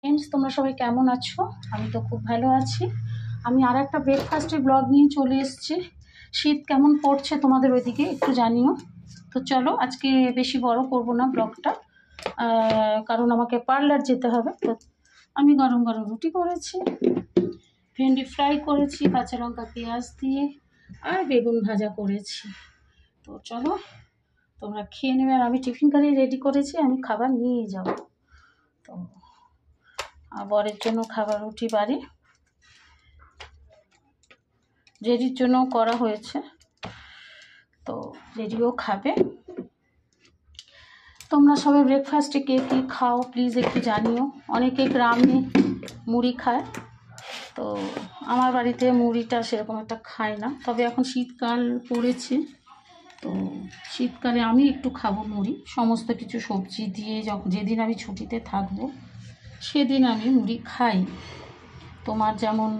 Friends, তোমরা সবাই কেমন আছো? আমি তো খুব ভালো আছি। আমি আর একটা ব্রেকফাস্টের ব্লগ নিয়ে চলে এসেছি। শীত কেমন পড়ছে তোমাদের ওইদিকে একটু জানিও। তো চলো, আজকে বেশি বড় করব না ব্লগটা, কারণ আমাকে পার্লার যেতে হবে। তো আমি গরম গরম রুটি করেছি, ভেন্ডি ফ্রাই করেছি কাঁচা লঙ্কা পেঁয়াজ দিয়ে, আর বেগুন ভাজা করেছি। তো চলো তোমরা খেয়ে নেবে। আর আমি টিফিন কারি রেডি করেছি, আমি খাবার নিয়ে যাব। তো আর বরের জন্য খাবার রুটি বাড়ি জেরির জন্য করা হয়েছে, তো জেরিও খাবে। তোমরা সবাই ব্রেকফাস্টে কে কী খাও প্লিজ একটু জানিও। অনেকে গ্রামে মুড়ি খায়, তো আমার বাড়িতে মুড়িটা সেরকম একটা খায় না। তবে এখন শীতকাল পড়েছে, তো শীতকালে আমি একটু খাবো মুড়ি, সমস্ত কিছু সবজি দিয়ে। যেদিন আমি ছুটিতে থাকবো সেদিন আমি মুড়ি খাই। তোমার যেমন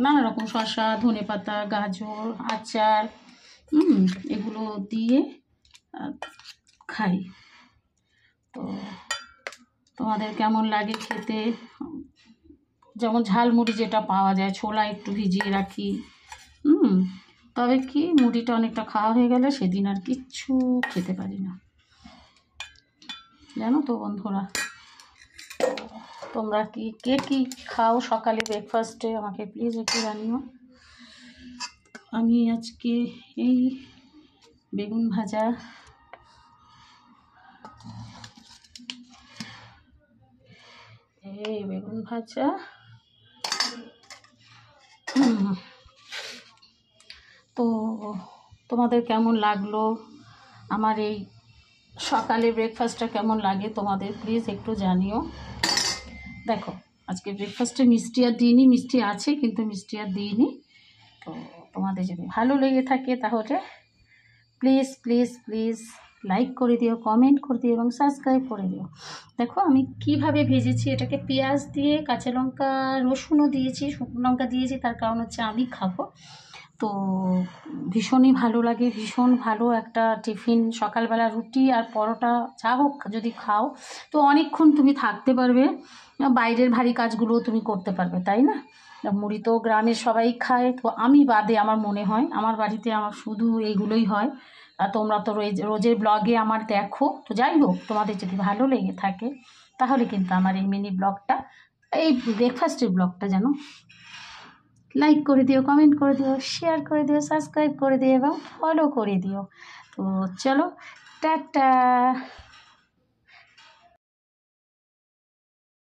নানা রকম শসা, ধনেপাতা, গাজর, আচার এগুলো দিয়ে খাই। তো তোমাদের কেমন লাগে খেতে? যেমন ঝালমুড়ি যেটা পাওয়া যায়, ছোলা একটু ভিজিয়ে রাখি। তবে কি মুড়িটা অনেকটা খাওয়া হয়ে গেলে সেদিন আর কিচ্ছু খেতে পারি না, জানো তো বন্ধুরা। তোমরা কে কি খাও সকালে ব্রেকফাস্টে আমাকে প্লিজ একটু জানিও। আমি আজকে এই বেগুন ভাজা, তো তোমাদের কেমন লাগলো আমার এই সকালে ব্রেকফাস্টটা, কেমন লাগে তোমাদের প্লিজ একটু জানিও। দেখো আজকে ব্রেকফাস্টে মিষ্টি আর দিইনি, মিষ্টি আছে কিন্তু মিষ্টি আর দিইনি। তো তোমাদের যদি ভালো লেগে থাকে তাহলে প্লিজ প্লিজ প্লিজ লাইক করে দিও, কমেন্ট করে দিও এবং সাবস্ক্রাইব করে দিও। দেখো আমি কিভাবে ভেজেছি এটাকে, পেঁয়াজ দিয়ে, কাঁচা লঙ্কা, রসুনও দিয়েছি, শুকনো লঙ্কা দিয়েছি। তার কারণ হচ্ছে আমি খাবো, তো ভীষণই ভালো লাগে। ভীষণ ভালো একটা টিফিন, সকালবেলা রুটি আর পরোটা যা হোক যদি খাও তো অনেকক্ষণ তুমি থাকতে পারবে, বাইরের ভারী কাজগুলোও তুমি করতে পারবে, তাই না? মুড়ি তো গ্রামের সবাই খায়, তো আমি বাদে আমার মনে হয় আমার বাড়িতে আমার শুধু এইগুলোই হয়। আর তোমরা তো রোজের ব্লগে আমার দেখো। তো যাই হোক, তোমাদের যদি ভালো লেগে থাকে তাহলে কিন্তু আমার এই মিনি ব্লগটা, এই ব্রেকফাস্টের ব্লগটা যেন লাইক করে দিও, কমেন্ট করে দিও, শেয়ার করে দিও, সাবস্ক্রাইব করে দিও এবং ফলো করে দিও। তো চলো টাটা।